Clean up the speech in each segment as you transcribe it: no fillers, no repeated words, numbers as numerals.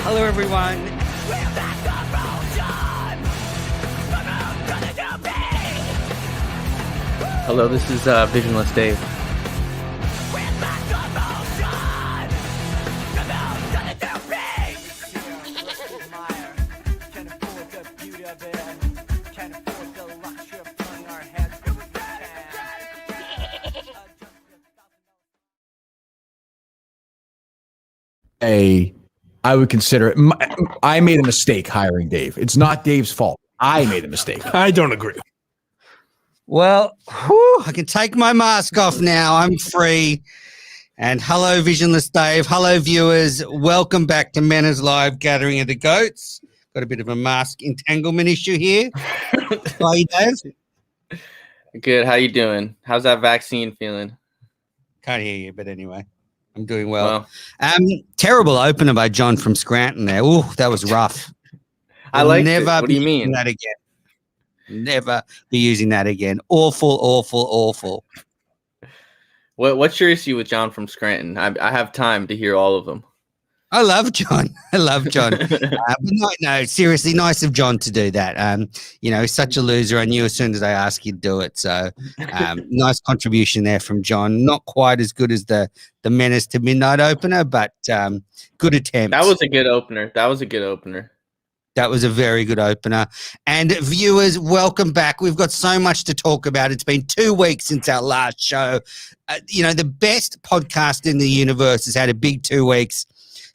Hello, everyone. Hello, this is Visionless Dave. I would consider it. I made a mistake hiring Dave. It's not Dave's fault. I made a mistake. I don't agree. Well, I can take my mask off now. I'm free. And hello, Visionless Dave. Hello, viewers. Welcome back to Mena's Live Gathering of the Goats. Got a bit of a mask entanglement issue here. How are you, Dave? Good. How you doing? How's that vaccine feeling? Can't hear you, but anyway, I'm doing well. Terrible opener by John from Scranton there. Ooh, that was rough. I like never. What do you mean? That again. Never be using that again. Awful, awful, awful. What's your issue with John from Scranton? I have time to hear all of them. I love John. But no, seriously, nice of John to do that. He's such a loser. I knew as soon as I asked he'd do it. So nice contribution there from John. Not quite as good as the Menace to Midnight opener, but good attempt. That was a good opener. That was a very good opener. And viewers, welcome back. We've got so much to talk about. It's been 2 weeks since our last show. The best podcast in the universe has had a big 2 weeks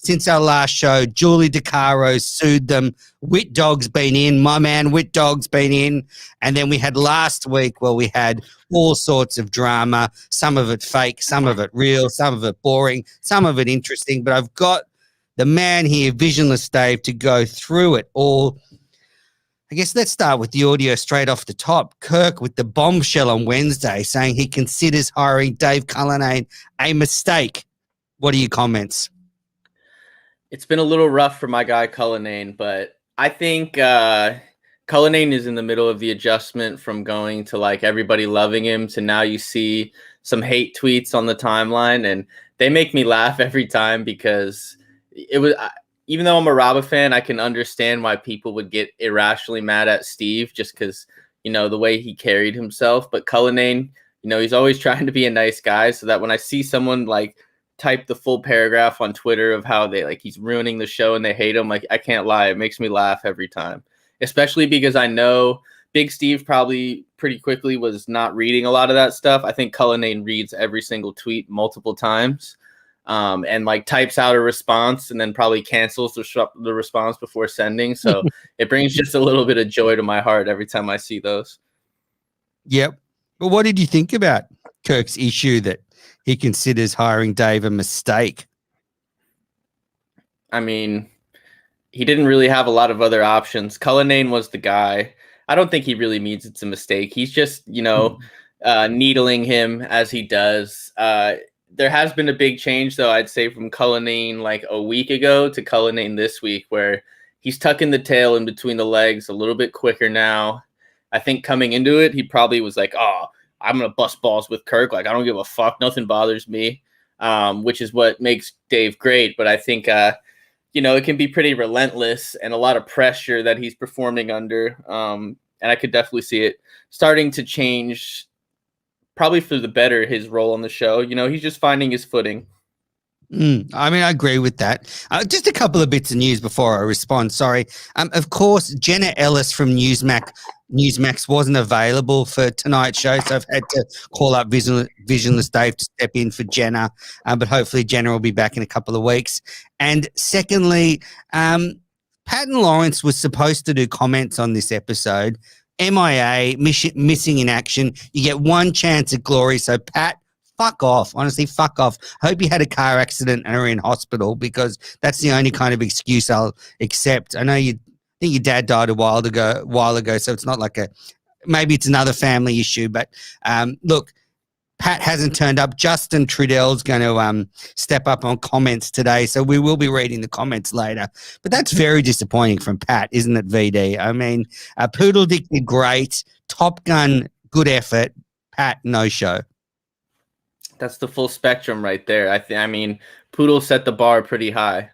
since our last show. Julie DeCaro sued them. Wit Dog's been in. My man Wit Dog's been in. And then we had last week where we had all sorts of drama, some of it fake, some of it real, some of it boring, some of it interesting. But I've got the man here, Visionless Dave, to go through it all. I guess let's start with the audio straight off the top. Kirk with the bombshell on Wednesday saying he considers hiring Dave Cullinane a mistake. What are your comments? It's been a little rough for my guy Cullinane, but I think Cullinane is in the middle of the adjustment from going to like everybody loving him to now you see some hate tweets on the timeline, and they make me laugh every time because it was, even though I'm a Rabah fan, I can understand why people would get irrationally mad at Steve just because, the way he carried himself. But Cullinane, he's always trying to be a nice guy, so that when I see someone like type the full paragraph on Twitter of how they he's ruining the show and they hate him, I can't lie, it makes me laugh every time, especially because I know Big Steve probably pretty quickly was not reading a lot of that stuff. I think Cullinane reads every single tweet multiple times. And types out a response and then probably cancels the response before sending. So it brings just a little bit of joy to my heart every time I see those. Yep. But what did you think about Kirk's issue that he considers hiring Dave a mistake? I mean, he didn't really have a lot of other options. Cullinane was the guy. I don't think he really means it's a mistake. He's just, needling him as he does. There has been a big change, though, I'd say, from Cullinane a week ago to Cullinane this week, where he's tucking the tail in between the legs a little bit quicker now. I think coming into it, he probably was like, oh, I'm going to bust balls with Kirk. I don't give a fuck. Nothing bothers me, which is what makes Dave great. But I think, it can be pretty relentless and a lot of pressure that he's performing under. And I could definitely see it starting to change, probably for the better, his role on the show. He's just finding his footing. I agree with that. Just a couple of bits of news before I respond. Sorry. Of course, Jenna Ellis from Newsmax wasn't available for tonight's show, so I've had to call up Visionless Dave to step in for Jenna, but hopefully Jenna will be back in a couple of weeks. And secondly, Pat and Lawrence was supposed to do comments on this episode. MIA, missing in action. You get one chance at glory. So, Pat, fuck off. Honestly, fuck off. I hope you had a car accident and are in hospital, because that's the only kind of excuse I'll accept. I know I think your dad died a while ago, so it's not maybe it's another family issue. But look, Pat hasn't turned up. Justin Trudell's going to step up on comments today, so we will be reading the comments later. But that's very disappointing from Pat, isn't it, VD? I mean, Poodle Dick did great. Top Gun, good effort. Pat, no show. That's the full spectrum right there. I mean, Poodle set the bar pretty high.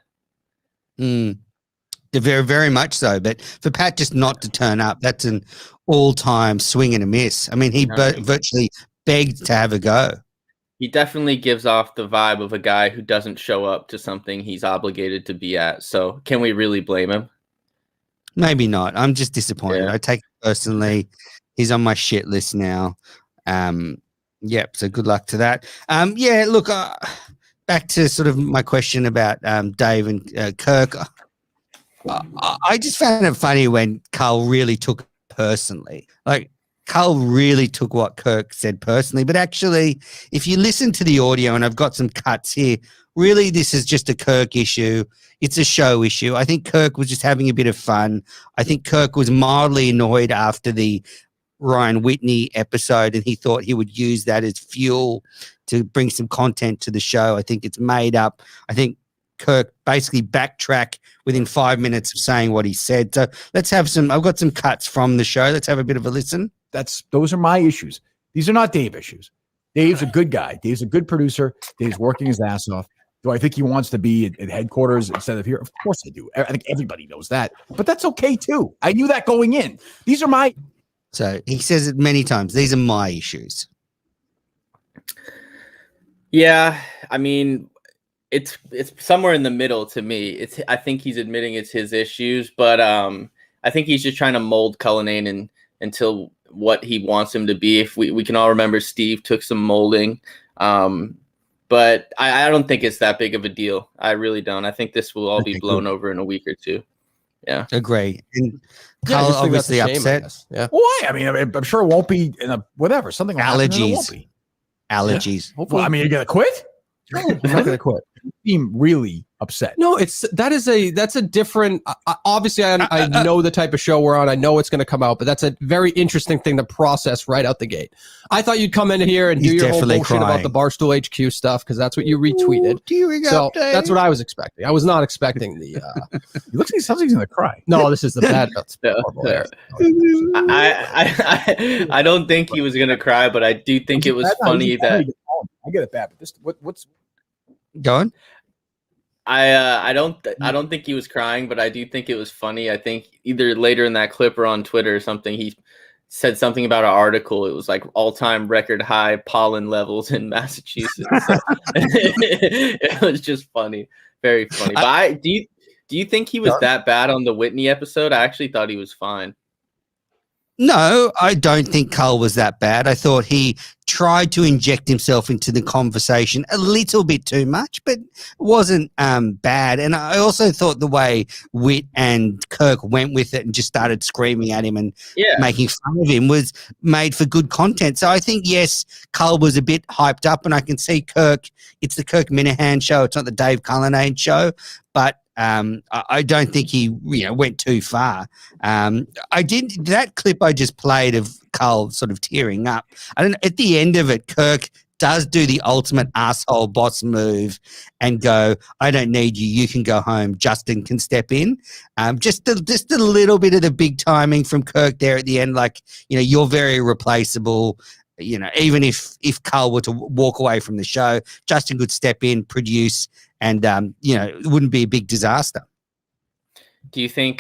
Very, very much so. But for Pat just not to turn up, that's an all-time swing and a miss. I mean, he virtually begged to have a go. He definitely gives off the vibe of a guy who doesn't show up to something he's obligated to be at. So can we really blame him? Maybe not. I'm just disappointed. Yeah. I take it personally. He's on my shit list now. Yep. So good luck to that. Yeah. Look, back to sort of my question about Dave and Kirk. I just found it funny when Carl really took it personally. Like Carl really took what Kirk said personally. But actually, if you listen to the audio, and I've got some cuts here, really this is just a Kirk issue. It's a show issue. I think Kirk was just having a bit of fun. I think Kirk was mildly annoyed after the Ryan Whitney episode, and he thought he would use that as fuel to bring some content to the show. I think it's made up. I think Kirk basically backtracked within 5 minutes of saying what he said. So let's have some, I've got some cuts from the show. Let's have a bit of a listen. Those are my issues. These are not Dave issues. Dave's a good guy. Dave's a good producer. Dave's working his ass off. Do I think he wants to be at headquarters instead of here? Of course I do. I think everybody knows that. But that's okay too. I knew that going in. These are my. So he says it many times. These are my issues. Yeah, I mean, it's somewhere in the middle to me. I think he's admitting it's his issues, but I think he's just trying to mold Cullinane until what he wants him to be. If we can all remember, Steve took some molding, but I don't think it's that big of a deal. I really don't. I think this will all be blown over in a week or two. Yeah, agree. And Carl obviously upset. Yeah. Why? I mean, I'm sure it won't be in a whatever. Something allergies. Allergies. Yeah. Well, I mean, you're gonna quit? No, I'm not gonna quit. You seem really upset. No, that's a different. Obviously, I know the type of show we're on. I know it's going to come out, but that's a very interesting thing to process right out the gate. I thought you'd come in here and do your whole bullshit about the Barstool HQ stuff because that's what you retweeted. So that's what I was expecting. I was not expecting the. He looks like something's gonna cry. No, this is the bad. I don't think he was gonna cry, but I do think it was funny that I get it bad. But this what's going? I don't think he was crying, but I do think it was funny. I think either later in that clip or on Twitter or something, he said something about an article. It was like all-time record high pollen levels in Massachusetts. So it was just funny, very funny. But do you think he was that bad on the Whitney episode? I actually thought he was fine. No, I don't think Carl was that bad. I thought he tried to inject himself into the conversation a little bit too much, but wasn't bad. And I also thought the way Whit and Kirk went with it and just started screaming at him and making fun of him was made for good content. So I think, yes, Carl was a bit hyped up, and I can see Kirk. It's the Kirk Minahan show. It's not the Dave Cullinane show, but I don't think he went too far. That clip I just played of Carl sort of tearing up. At the end of it, Kirk does do the ultimate asshole boss move and go, "I don't need you. You can go home. Justin can step in." Just a little bit of the big timing from Kirk there at the end. Like, you're very replaceable. Even if Carl were to walk away from the show, Justin could step in, produce, and it wouldn't be a big disaster. Do you think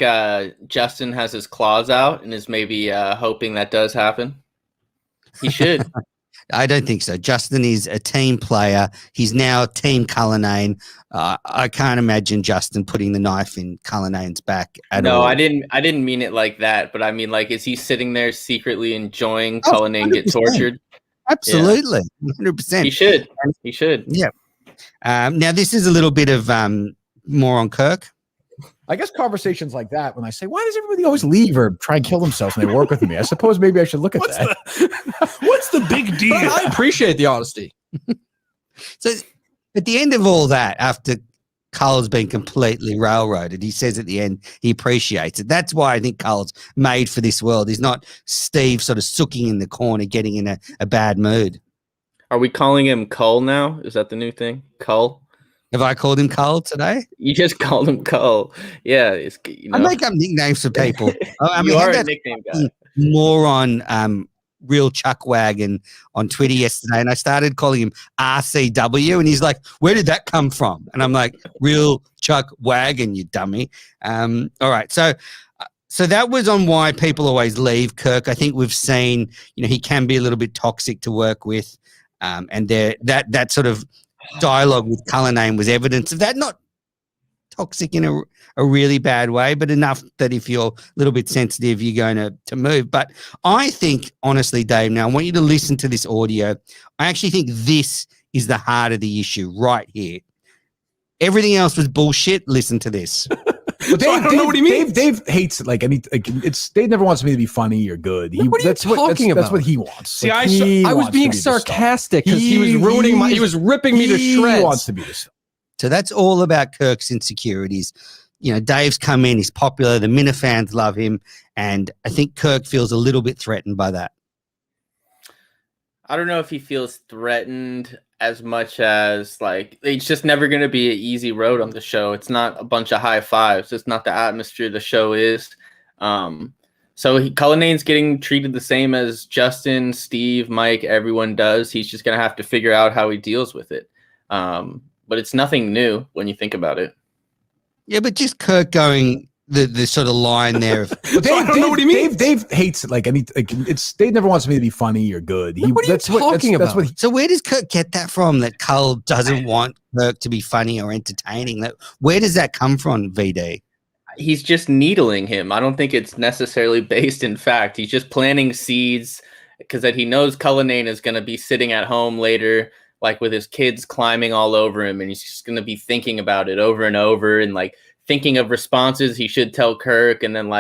Justin has his claws out and is maybe hoping that does happen? He should. I don't think so. Justin is a team player. He's now Team Cullinane. I can't imagine Justin putting the knife in Cullinane's back at all. No, I didn't mean it like that. But I mean, like, is he sitting there secretly enjoying Cullinane get tortured? Absolutely, 100%. He should. Yeah. Now this is a little bit of more on Kirk. I guess conversations like that, when I say, why does everybody always leave or try and kill themselves when they work with me? I suppose maybe I should look at that. What's the big deal? I appreciate the honesty. So at the end of all that, after Carl's been completely railroaded, he says at the end he appreciates it. That's why I think Carl's made for this world. He's not Steve sort of sooking in the corner, getting in a bad mood. Are we calling him Cull now? Is that the new thing? Cull? Have I called him Carl today? You just called him Cull. Yeah. I make up nicknames for people. You are a nickname guy. Moron Real Chuck Wagon on Twitter yesterday, and I started calling him RCW, and he's like, "Where did that come from?" And I'm like, "Real Chuck Wagon, you dummy." All right, so that was on why people always leave Kirk. I think we've seen, he can be a little bit toxic to work with, and that sort of dialogue with Cullinane was evidence of that. Not toxic in a really bad way, but enough that if you're a little bit sensitive, you're going to move. But I think, honestly, Dave, now I want you to listen to this audio. I actually think this is the heart of the issue right here. Everything else was bullshit. Listen to this. But Dave, I don't know what he means. Dave hates it. Dave never wants me to be funny or good. What are you talking about? That's what he wants. See, I was being sarcastic because he was ruining he was ripping me to shreds. He wants to be the star. So that's all about Kirk's insecurities. Dave's come in, he's popular, the Minna fans love him, and I think Kirk feels a little bit threatened by that. I don't know if he feels threatened as much as it's just never going to be an easy road on the show. It's not a bunch of high fives. It's not the atmosphere the show is. So Cullinane's getting treated the same as Justin, Steve, Mike, everyone does. He's just going to have to figure out how he deals with it. But it's nothing new when you think about it. Yeah, but just Kirk going the sort of line there. Dave, I don't know what he means. Dave hates it. Dave never wants me to be funny or good. What are you talking about? So where does Kirk get that from? That Cull doesn't want Kirk to be funny or entertaining. Where does that come from, VD? He's just needling him. I don't think it's necessarily based in fact. He's just planting seeds because that he knows Cullinane is going to be sitting at home later, with his kids climbing all over him, and he's just going to be thinking about it over and over and thinking of responses he should tell Kirk, and then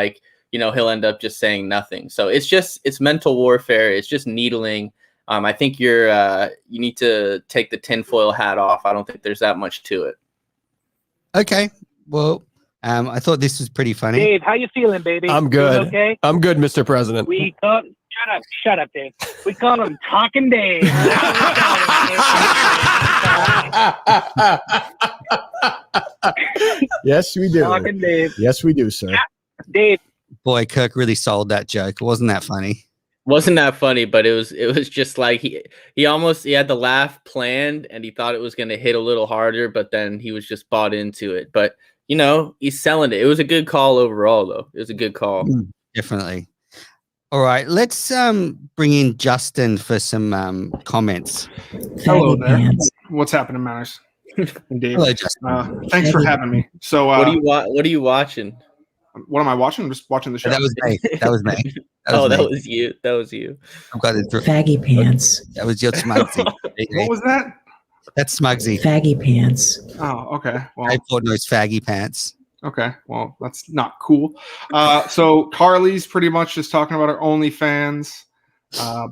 he'll end up just saying nothing. So it's mental warfare. It's just needling. I think you need to take the tinfoil hat off. I don't think there's that much to it. Okay. Well, I thought this was pretty funny. Dave, how you feeling, baby? I'm good. You okay? I'm good, Mr. President. Shut up, Dave. We call him Talking Dave. Yes, we do. Talking Dave. Yes, we do, sir. Dave. Boy, Kirk really sold that joke. Wasn't that funny? Wasn't that funny, but it was just he had the laugh planned and he thought it was going to hit a little harder, but then he was just bought into it. But, he's selling it. It was a good call overall, though. It was a good call. Definitely. All right, let's bring in Justin for some comments. Hello there. What's happening, Manners? Dave. Hello, Justin. Thanks for having me. So, what are you watching? What am I watching? I'm just watching the show. That was me. That was me. That was you. That was you. I've got it. Faggy pants. That was your Smugsy. What was that? That's Smugsy. Faggy pants. Oh, okay. Well, I thought those faggy pants. Okay, well, that's not cool. So Carly's pretty much just talking about her OnlyFans.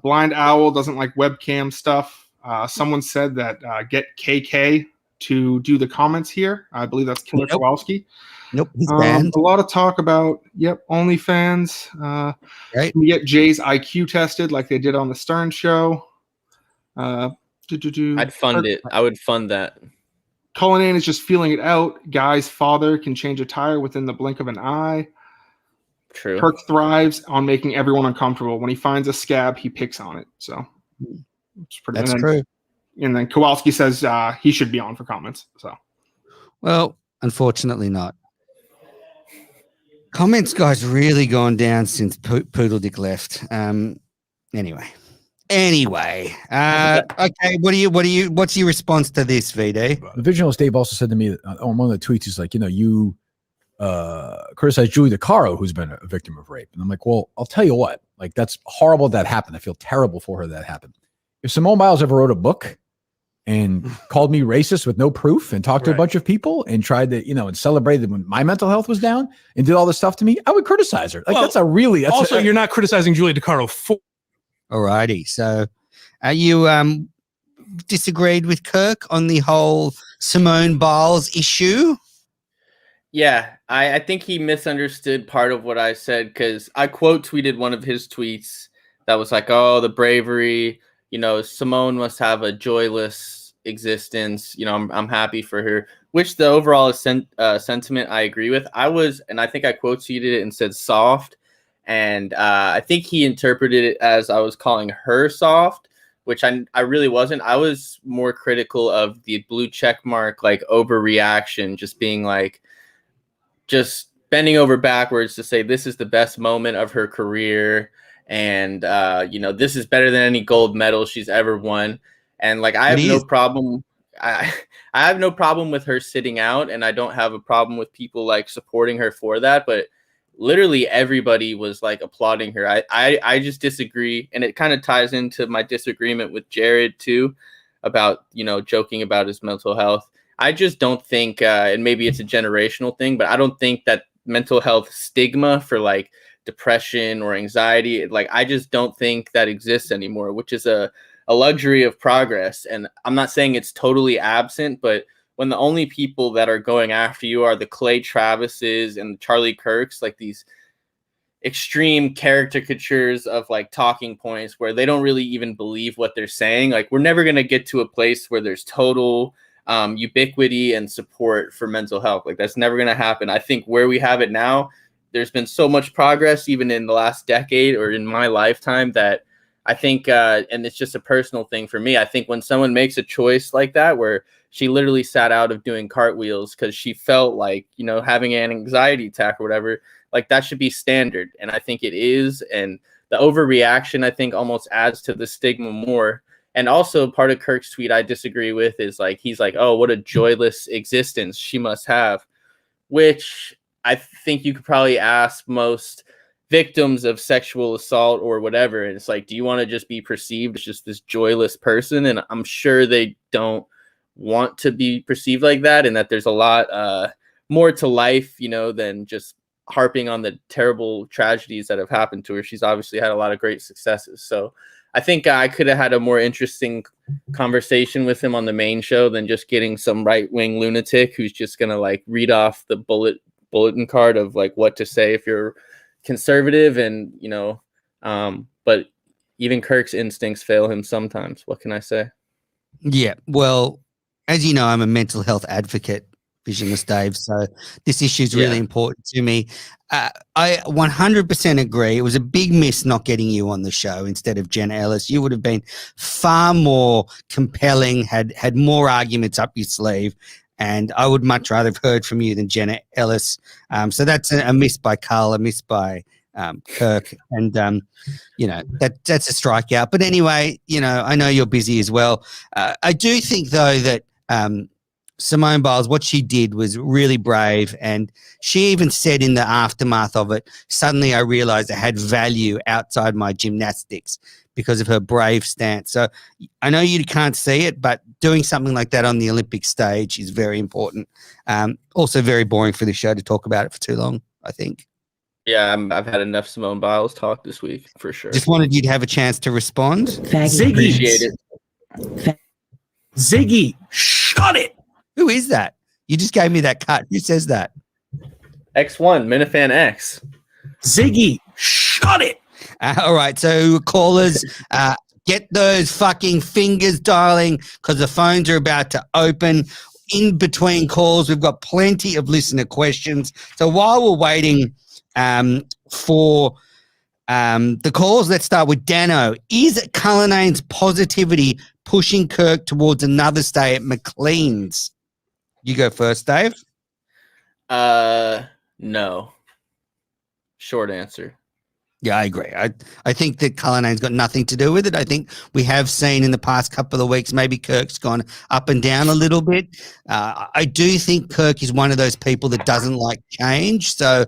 Blind Owl doesn't like webcam stuff. Someone said that get KK to do the comments here. I believe that's Killer Kowalski. Nope, he's banned. A lot of talk about, OnlyFans. Right. We get Jay's IQ tested like they did on the Stern show. I'd fund it. I would fund that. Cullinane is just feeling it out. Guy's father can change a tire within the blink of an eye. True. Kirk thrives on making everyone uncomfortable. When he finds a scab, he picks on it. So it's pretty. That's true. And then Kowalski says he should be on for comments. So, well, unfortunately not. Comments guys really gone down since Poodle Dick left. Anyway. Okay. What's your response to this, VD? The Vigilance Dave also said to me on one of the tweets, he's like, you criticize Julie DeCaro, who's been a victim of rape. And I'm like, well, I'll tell you what, that's horrible that happened. I feel terrible for her that happened. If Simone Biles ever wrote a book and called me racist with no proof and talked to a bunch of people and tried to, and celebrated when my mental health was down and did all this stuff to me, I would criticize her. You're not criticizing Julie DeCaro for. Alrighty. So are you disagreed with Kirk on the whole Simone Biles issue? Yeah, I think he misunderstood part of what I said because I quote tweeted one of his tweets that was like, oh, the bravery, Simone must have a joyless existence. I'm happy for her, which the overall sentiment I agree with. And I think I quote tweeted it and said soft. And I think he interpreted it as I was calling her soft, which I really wasn't. I was more critical of the blue check mark, like overreaction, just being like, just bending over backwards to say this is the best moment of her career. And, this is better than any gold medal she's ever won. And like, I have no problem. I have no problem with her sitting out, and I don't have a problem with people like supporting her for that. But literally everybody was like applauding her. I just disagree. And it kind of ties into my disagreement with Jared too, about, joking about his mental health. I just don't think, and maybe it's a generational thing, but I don't think that mental health stigma for like depression or anxiety, like, I just don't think that exists anymore, which is a luxury of progress. And I'm not saying it's totally absent, but when the only people that are going after you are the Clay Travises and the Charlie Kirks, like these extreme caricatures of like talking points where they don't really even believe what they're saying, like, we're never going to get to a place where there's total ubiquity and support for mental health. Like, that's never going to happen. I think where we have it now, there's been so much progress even in the last decade or in my lifetime that I think, and it's just a personal thing for me, I think when someone makes a choice like that, where she literally sat out of doing cartwheels because she felt like, having an anxiety attack or whatever, like, that should be standard. And I think it is. And the overreaction, I think, almost adds to the stigma more. And also part of Kirk's tweet I disagree with is like, he's like, oh, what a joyless existence she must have, which I think you could probably ask most victims of sexual assault or whatever. And it's like, do you want to just be perceived as just this joyless person? And I'm sure they don't want to be perceived like that. And that there's a lot more to life, than just harping on the terrible tragedies that have happened to her. She's obviously had a lot of great successes. So I think I could have had a more interesting conversation with him on the main show than just getting some right-wing lunatic who's just going to like read off the bulletin card of like what to say if you're conservative. And, but even Kirk's instincts fail him sometimes. What can I say? Yeah. Well, as you know, I'm a mental health advocate, Visionless Dave. So this issue is really important to me. I 100% agree. It was a big miss not getting you on the show instead of Jenna Ellis. You would have been far more compelling, had more arguments up your sleeve, and I would much rather have heard from you than Jenna Ellis. So that's a miss by Carl, a miss by Kirk, and that's a strikeout. But anyway, I know you're busy as well. I do think though that Simone Biles, what she did was really brave, and she even said in the aftermath of it, suddenly I realized I had value outside my gymnastics because of her brave stance. So I know you can't see it, but doing something like that on the Olympic stage is very important. Also very boring for the show to talk about it for too long, I think. Yeah, I've had enough Simone Biles talk this week for sure. Just wanted you to have a chance to respond. Faggot. Appreciate it. Ziggy, shut it. Who is that? You just gave me that cut. Who says that? X1, Minifan X. Ziggy, shut it. All right, so callers, get those fucking fingers dialing because the phones are about to open. In between calls, we've got plenty of listener questions. So while we're waiting for the calls, let's start with Dano. Is Cullinane's positivity pushing Kirk towards another stay at McLean's? You go first, Dave. No. Short answer. Yeah, I agree. I think that Cullinane's got nothing to do with it. I think we have seen in the past couple of weeks, maybe Kirk's gone up and down a little bit. I do think Kirk is one of those people that doesn't like change. So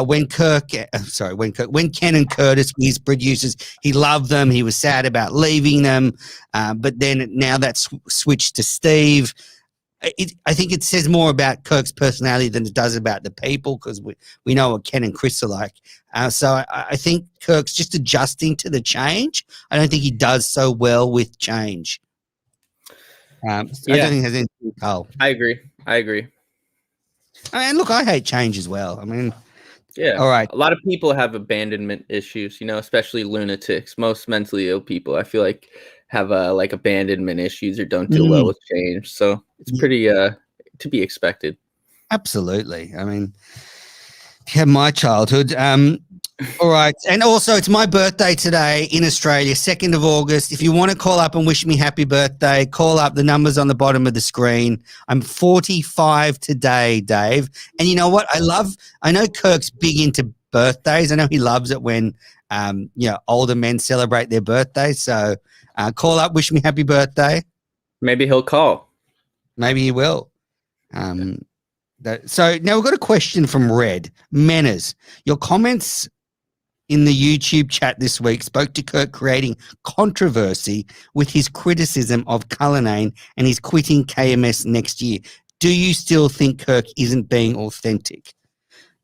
when Ken and Curtis, his producers, he loved them. He was sad about leaving them. But then now that's switched to Steve. I think it says more about Kirk's personality than it does about the people, because we know what Ken and Chris are like. So I think Kirk's just adjusting to the change. I don't think he does so well with change. I don't think there's anything to Carl. I agree. And look, I hate change as well. I mean, yeah. All right. A lot of people have abandonment issues, especially lunatics. Most mentally ill people, I feel like, have like abandonment issues or don't deal well with change. So it's pretty to be expected. Absolutely. I mean, if you have my childhood. All right. And also, it's my birthday today in Australia, 2nd of August. If you want to call up and wish me happy birthday, call up. The numbers on the bottom of the screen. I'm 45 today, Dave. And you know what? I know Kirk's big into birthdays. I know he loves it when, older men celebrate their birthdays. So call up, wish me happy birthday. Maybe he'll call. Maybe he will. So now we've got a question from Red. Manners, your comments in the YouTube chat this week spoke to Kirk creating controversy with his criticism of Cullinane and his quitting KMS next year. Do you still think Kirk isn't being authentic?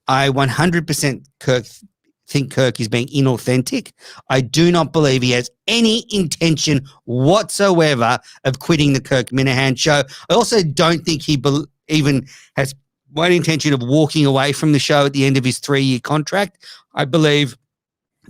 I 100% think Kirk is being inauthentic. I do not believe he has any intention whatsoever of quitting the Kirk Minahan show. I also don't think he even has one intention of walking away from the show at the end of his 3-year contract. I believe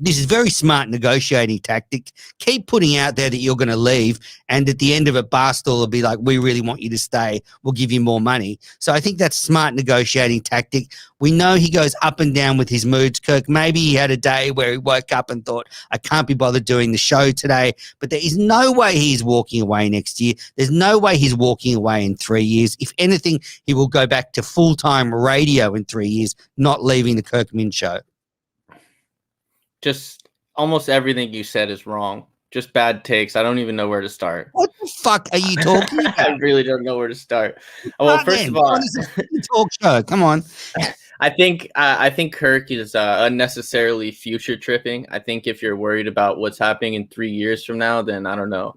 this is very smart negotiating tactic. Keep putting out there that you're going to leave, and at the end of it, Barstool will be like, we really want you to stay. We'll give you more money. So I think that's smart negotiating tactic. We know he goes up and down with his moods, Kirk. Maybe he had a day where he woke up and thought, I can't be bothered doing the show today. But there is no way he's walking away next year. There's no way he's walking away in 3 years. If anything, he will go back to full-time radio in 3 years, not leaving the Kirk Min show. Just almost everything you said is wrong. Just bad takes. I don't even know where to start. What the fuck are you talking about? I really don't know where to start. Well, first of all, this is a talk show. Come on. I think Kirk is unnecessarily future tripping. I think if you're worried about what's happening in 3 years from now, then I don't know.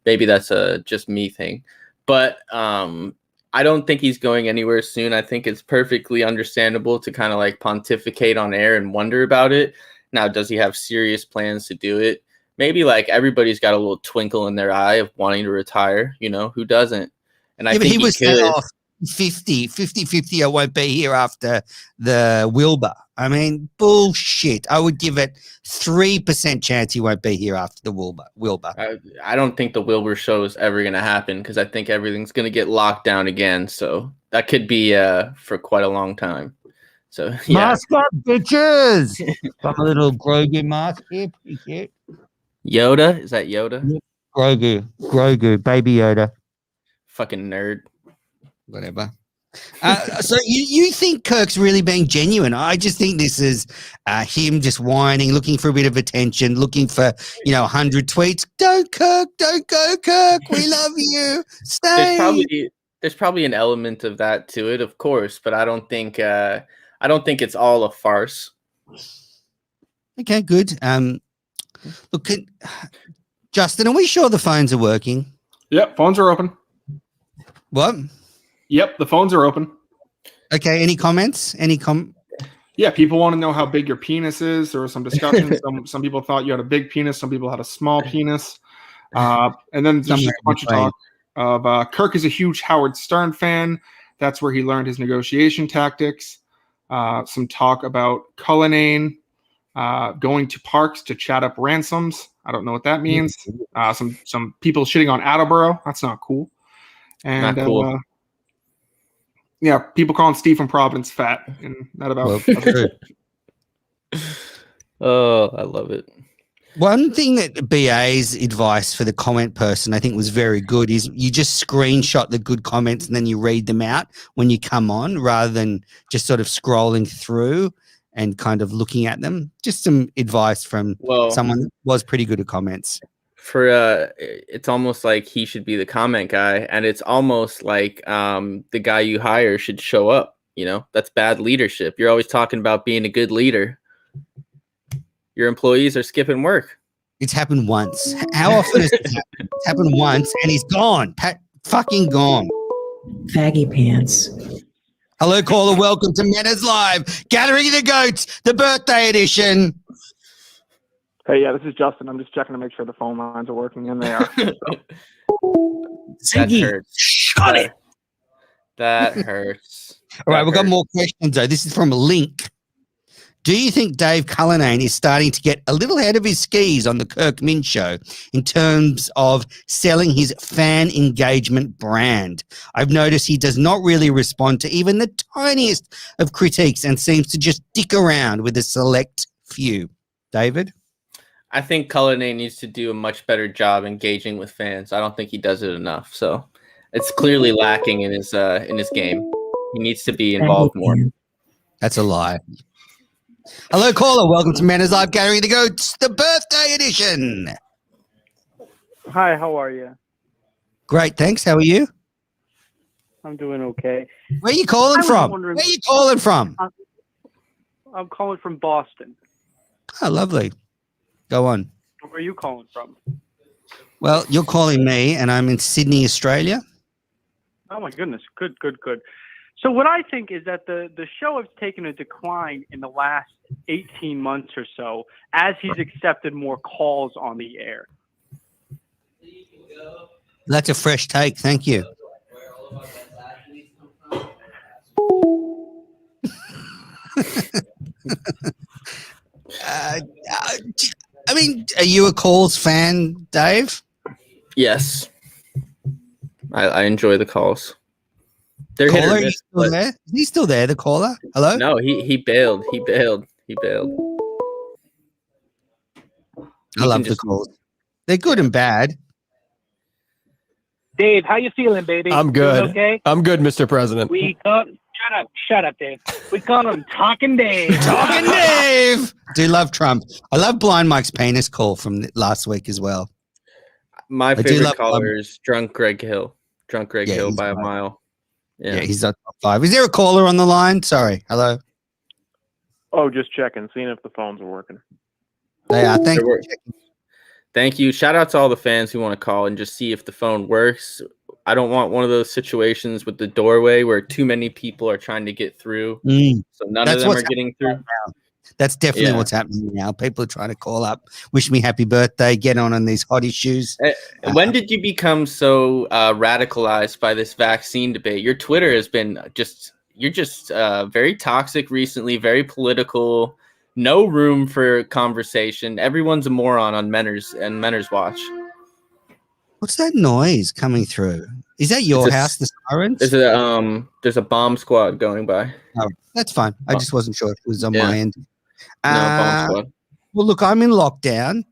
Maybe that's a just me thing. But I don't think he's going anywhere soon. I think it's perfectly understandable to kind of like pontificate on air and wonder about it. Now, does he have serious plans to do it? Maybe like everybody's got a little twinkle in their eye of wanting to retire. You know, who doesn't? And I think he was off 50. I won't be here after the Wilbur. I mean, bullshit. I would give it 3% chance he won't be here after the Wilbur. I don't think the Wilbur show is ever going to happen because I think everything's going to get locked down again. So that could be for quite a long time. So yeah. Mask up, bitches. Got a little Grogu mask here. Pretty cute. Yoda? Is that Yoda? Grogu, baby Yoda. Fucking nerd. Whatever. So you think Kirk's really being genuine? I just think this is him just whining, looking for a bit of attention, looking for 100 tweets. Don't go, Kirk. We love you. Stay. There's probably an element of that to it, of course, but I don't think it's all a farce. Okay, good. Look, Justin, are we sure the phones are working? Yep, phones are open. What? Yep, the phones are open. Okay, any comments? Yeah, people want to know how big your penis is. There was some discussion. some people thought you had a big penis. Some people had a small penis. And then there's just a bunch of talk of Kirk is a huge Howard Stern fan. That's where he learned his negotiation tactics. Some talk about Cullinane going to parks to chat up ransoms. I don't know what that means. Some people shitting on Attleboro. That's not cool. And not cool. Yeah, people calling Steve from Providence fat, and that about. Oh, I love it. One thing that BA's advice for the comment person I think was very good is you just screenshot the good comments and then you read them out when you come on rather than just sort of scrolling through and kind of looking at them. Just some advice from someone that was pretty good at comments. It's almost like he should be the comment guy, and it's almost like the guy you hire should show up. That's bad leadership. You're always talking about being a good leader. Your employees are skipping work. It's happened once. How often has it happened? It's happened once, and he's gone. Fucking gone. Faggy pants. Hello, caller. Welcome to Manners Live. Gathering of the Goats, the birthday edition. Hey, yeah, this is Justin. I'm just checking to make sure the phone lines are working, and they are. That hurts. Shut it. That hurts. All right, we've got more questions, though. This is from Link. Do you think Dave Cullinane is starting to get a little ahead of his skis on the Kirk Min show in terms of selling his fan engagement brand? I've noticed he does not really respond to even the tiniest of critiques and seems to just dick around with a select few. David? I think Cullinane needs to do a much better job engaging with fans. I don't think he does it enough. So it's clearly lacking in his game. He needs to be involved more. That's a lie. Hello, caller. Welcome to Manners Live Carrying the Goats, the birthday edition. Hi, how are you? Great, thanks. How are you? I'm doing okay. Where are you calling from? wondering- Where are you calling from? I'm calling from Boston. Oh, lovely. Go on. Where are you calling from? Well, you're calling me, and I'm in Sydney, Australia. Oh my goodness, good. So what I think is that the show has taken a decline in the last 18 months or so as he's accepted more calls on the air. That's a fresh take. Thank you. I mean, are you a calls fan, Dave? Yes. I enjoy the calls. They're Caller, hit or are you miss, still but- there? Is he still there, the caller? Hello? No, he bailed. He bailed. I love the calls. They're good and bad. Dave, how you feeling, baby? I'm good. Doing okay? I'm good, Mr. President. We call shut up, Dave. We call him Talking Dave. Talking Dave! Do love Trump. I love Blind Mike's penis call from last week as well. My do favorite love- caller is Drunk Greg Hill. Drunk Greg Yeah, Hill he's by a right. mile. Yeah, Yeah. he's at top 5. Is there a caller on the line? Sorry. Hello. Oh, just checking, seeing if the phones are working. They are. Thank They work. Thank you. Shout out to all the fans who want to call and just see if the phone works. I don't want one of those situations with the doorway where too many people are trying to get through. Mm, So none That's of them what's are getting through. that's definitely Yeah. what's happening now. People are trying to call up, wish me happy birthday, get on these hot issues. When did you become so radicalized by this vaccine debate? Your Twitter has been you're just very toxic recently, very political, no room for conversation. Everyone's a moron on Menner's Watch. What's that noise coming through? Is that your It's a- house, the sirens? There's a bomb squad going by. Oh, that's fine. I just wasn't sure if it was on Yeah. my end. No, bomb Uh, squad. Well, look, I'm in lockdown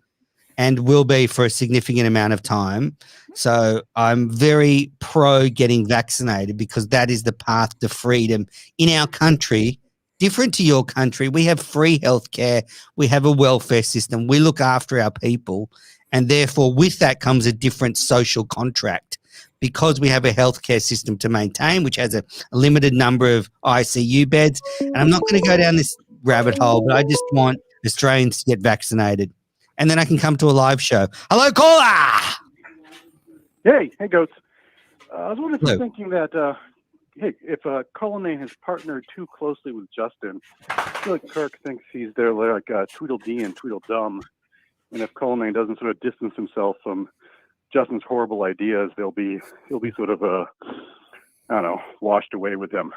and will be for a significant amount of time. So I'm very pro getting vaccinated because that is the path to freedom in our country. Different to your country, we have free healthcare. We have a welfare system. We look after our people. And therefore, with that comes a different social contract because we have a healthcare system to maintain, which has a limited number of ICU beds. And I'm not going to go down this rabbit hole, but I just want Australians to get vaccinated. And then I can come to a live show. Hello, caller! Hey, goats. I was wondering if Hello. you're thinking that, hey, if Cullinane has partnered too closely with Justin, I feel like Kirk thinks he's there like Tweedledee and Tweedledum. And if Cullinane doesn't sort of distance himself from Justin's horrible ideas, he'll be sort of, I don't know, washed away with them.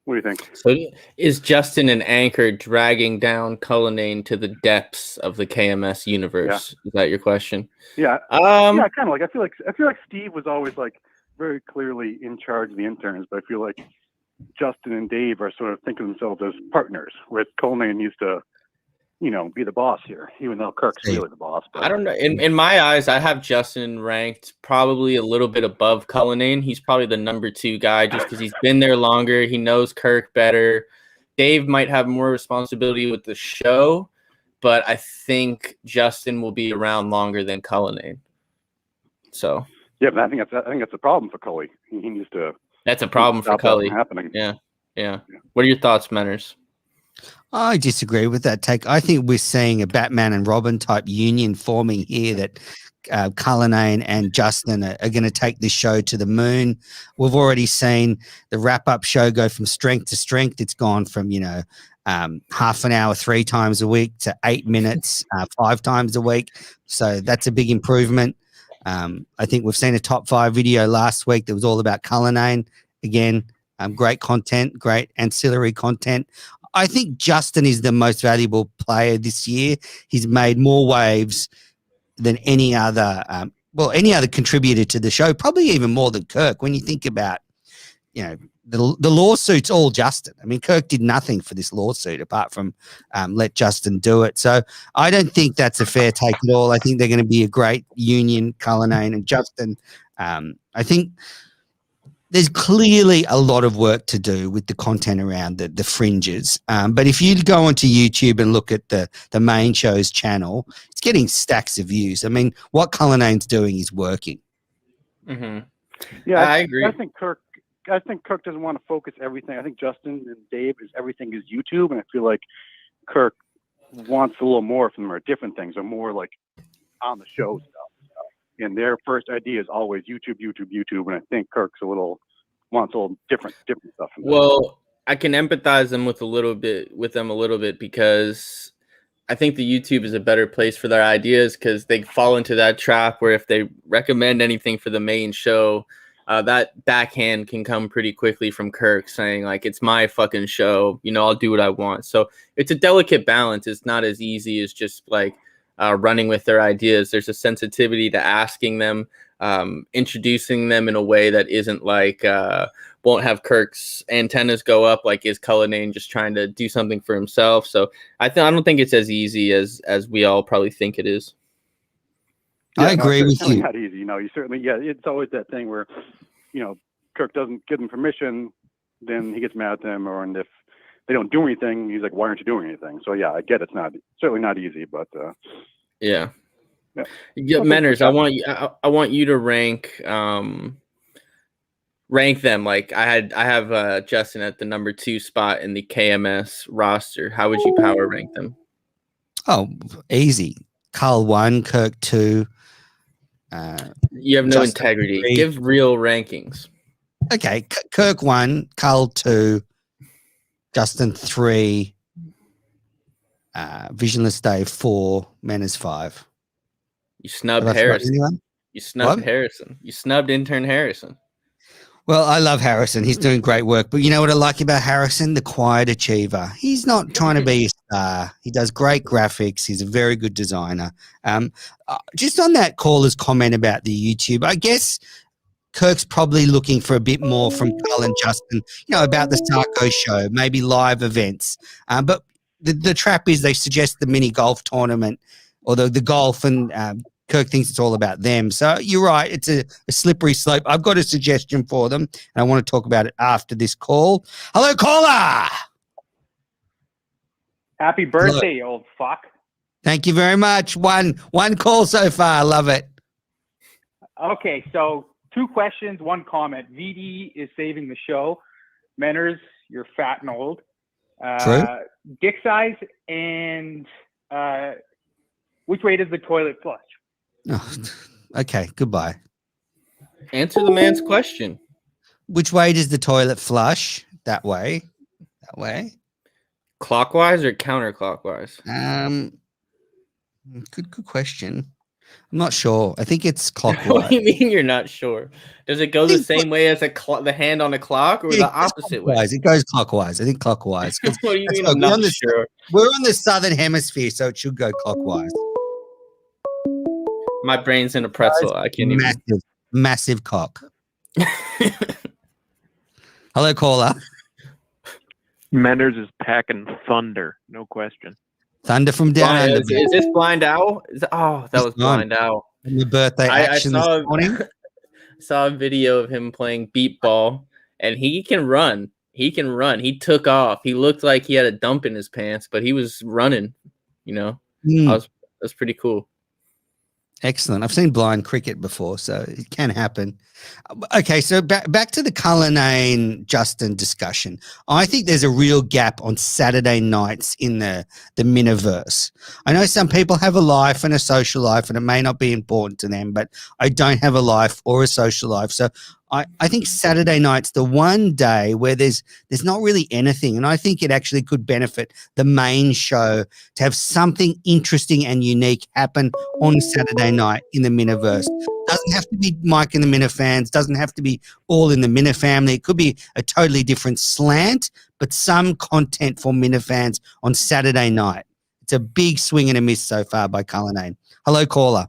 What do you think? So is Justin an anchor dragging down Cullinane to the depths of the KMS universe? Is that your question? Yeah, Um, yeah, kind of like I feel like Steve was always like very clearly in charge of the interns, but I feel like Justin and Dave are sort of thinking of themselves as partners, where Cullinane used to, be the boss here, even though Kirk's really the boss. But I don't know. In my eyes, I have Justin ranked probably a little bit above Cullinane. He's probably the number 2 guy just because he's been there longer. He knows Kirk better. Dave might have more responsibility with the show, but I think Justin will be around longer than Cullinane. So yeah, but I think that's a problem for Cully. He needs to. that's a problem for stop that Cully. from happening. Yeah. What are your thoughts, Menners? I disagree with that take. I think we're seeing a Batman and Robin type union forming here that Cullinane and Justin are going to take this show to the moon. We've already seen the wrap-up show go from strength to strength. It's gone from, half an hour 3 times a week to 8 minutes 5 times a week. So that's a big improvement. I think we've seen a top 5 video last week that was all about Cullinane. Again, great content, great ancillary content. I think Justin is the most valuable player this year. He's made more waves than any other, any other contributor to the show, probably even more than Kirk. When you think about, the lawsuit's all Justin. I mean, Kirk did nothing for this lawsuit apart from let Justin do it. So I don't think that's a fair take at all. I think they're going to be a great union, Cullinane and Justin. I think there's clearly a lot of work to do with the content around the fringes. But if you go onto YouTube and look at the main show's channel, it's getting stacks of views. I mean, what Cullinane's doing is working. Mm-hmm. Yeah, I agree. I think Kirk doesn't want to focus everything. I think Justin and Dave everything is YouTube, and I feel like Kirk wants a little more from them, or different things, or more like on the show stuff. And their first idea is always YouTube, and I think Kirk's wants a little different stuff. From Well, I can empathize with them a little bit because I think the YouTube is a better place for their ideas because they fall into that trap where if they recommend anything for the main show, that backhand can come pretty quickly from Kirk saying like, it's my fucking show, I'll do what I want. So it's a delicate balance. It's not as easy as just like running with their ideas. There's a sensitivity to asking them, introducing them in a way that isn't like, won't have Kirk's antennas go up like is Cullinane just trying to do something for himself. So I don't think it's as easy as we all probably think it is. I agree with you. It's not easy, You certainly, it's always that thing where, Kirk doesn't give them permission, then he gets mad at them, and if they don't do anything, he's like, "Why aren't you doing anything?" So yeah, I get it's certainly not easy, but yeah. Yeah. Menners, I want you to rank them. Like I have Justin at the number 2 spot in the KMS roster. How would you power rank them? Oh, easy. Carl 1, Kirk 2. You have no Justin integrity. 3. Give real rankings. Okay, Kirk 1, Carl 2, Justin 3, Visionless Dave 4, Manners 5. You snubbed Have I forgotten Harrison. anyone? You snubbed What? Harrison. You snubbed intern Harrison. Well, I love Harrison. He's doing great work. But you know what I like about Harrison? The quiet achiever. He's not trying to be a star. He does great graphics. He's a very good designer. Just on that caller's comment about the YouTube, I guess Kirk's probably looking for a bit more from Carl and Justin, about the Sarko show, maybe live events. But the trap is they suggest the mini golf tournament or the golf, and Kirk thinks it's all about them. So you're right. It's a slippery slope. I've got a suggestion for them, and I want to talk about it after this call. Hello, caller. Happy birthday, you old fuck. Thank you very much. One call so far. Love it. Okay, so 2 questions, 1 comment. VD is saving the show. Menners, you're fat and old. True. Dick size and which way does the toilet flush? Oh, okay, goodbye. Answer the man's question. Which way does the toilet flush? That way. That way. Clockwise or counterclockwise? Good question. I'm not sure. I think it's What clockwise. do you mean you're not sure? Does it go the same way as the hand on a clock or the opposite way? It goes clockwise. I think clockwise. 'Cause What do you mean look, I'm not sure? we're on the southern hemisphere, so it should go clockwise. My brain's in a pretzel. I can't even. Massive cock. Hello, caller. Menners is packing thunder, no question. Thunder from down under. Is this Blind Owl? That was Blind Owl. And your birthday action this morning. Saw a video of him playing beat ball, and he can run. He took off. He looked like he had a dump in his pants, but he was running. That's pretty cool. Excellent. I've seen blind cricket before, so it can happen. Okay, so back to the Cullinane Justin discussion. I think there's a real gap on Saturday nights in the Miniverse. I know some people have a life and a social life, and it may not be important to them, but I don't have a life or a social life. So I think Saturday night's the one day where there's not really anything, and I think it actually could benefit the main show to have something interesting and unique happen on Saturday night in the Miniverse. doesn't have to be Mike and the Minifans. Doesn't have to be all in the Minif family. It could be a totally different slant, but some content for Minifans on Saturday night. It's a big swing and a miss so far by Cullinane. Hello, caller.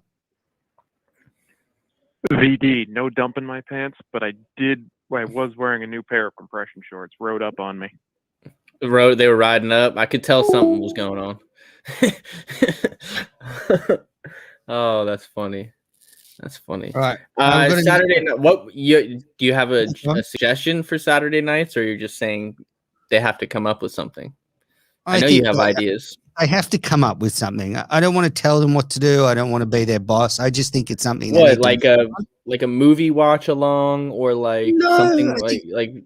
VD, no dump in my pants, but I was wearing a new pair of compression shorts. Rode up on me. They were riding up. I could tell something was going on. Oh, that's funny. That's funny. All right. Saturday night. Do you have a suggestion for Saturday nights, or you're just saying they have to come up with something? I know you have ideas. I have to come up with something. I don't want to tell them what to do. I don't want to be their boss. I just think it's something. What, like a movie watch along, or something like?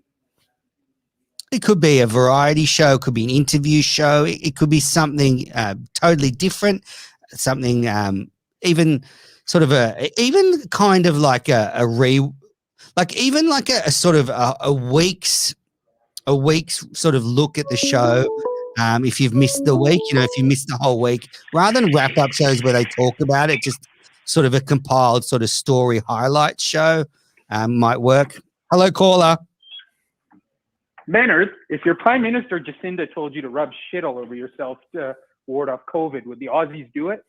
It could be a variety show. It could be an interview show. It could be something totally different. Something even sort of even kind of like a sort of a week's sort of look at the show. If you've missed the week, if you missed the whole week, rather than wrap up shows where they talk about it, just sort of a compiled sort of story highlight show might work. Hello, caller. Maynard, if your Prime Minister Jacinda told you to rub shit all over yourself to ward off COVID, would the Aussies do it?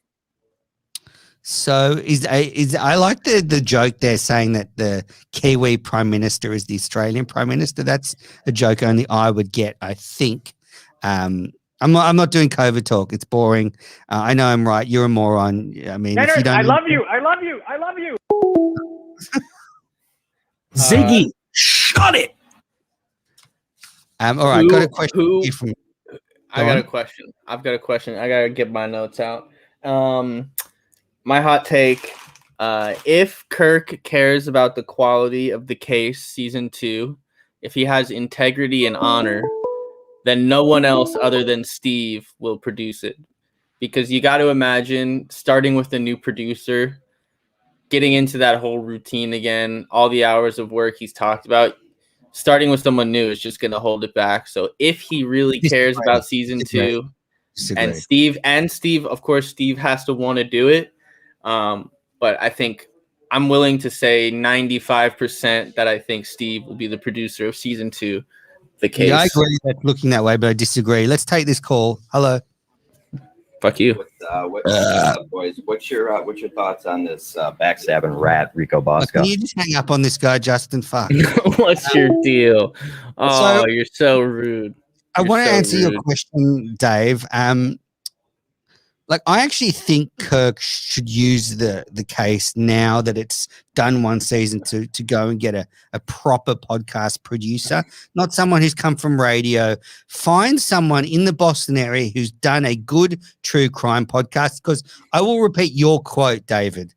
So I like the joke there saying that the Kiwi Prime Minister is the Australian Prime Minister. That's a joke only I would get, I think. I'm not doing COVID talk. It's boring. I know I'm right. You're a moron. I mean, Maynard, if you don't I love you. I love you. I love you. Ziggy, shut it. All right, got a question. I've got a question. I gotta get my notes out. My hot take: if Kirk cares about the quality of the case season 2, if he has integrity and honor, then no one else other than Steve will produce it. Because you got to imagine starting with a new producer, getting into that whole routine again, all the hours of work he's talked about. Starting with someone new is just going to hold it back. So if he really cares about season 2, and Steve, of course, Steve has to want to do it. But I think I'm willing to say 95% that I think Steve will be the producer of season 2. The case. Yeah, I agree that's looking that way, but I disagree. Let's take this call. Hello. Fuck you. Boys, what's your thoughts on this backstabbing rat Rico Bosco? Can you just hang up on this guy, Justin? Fuck. What's your deal? Oh, you're so rude. I want to answer your question, Dave. I actually think Kirk should use the case now that it's done one season to go and get a proper podcast producer, not someone who's come from radio. Find someone in the Boston area who's done a good true crime podcast, because I will repeat your quote, David.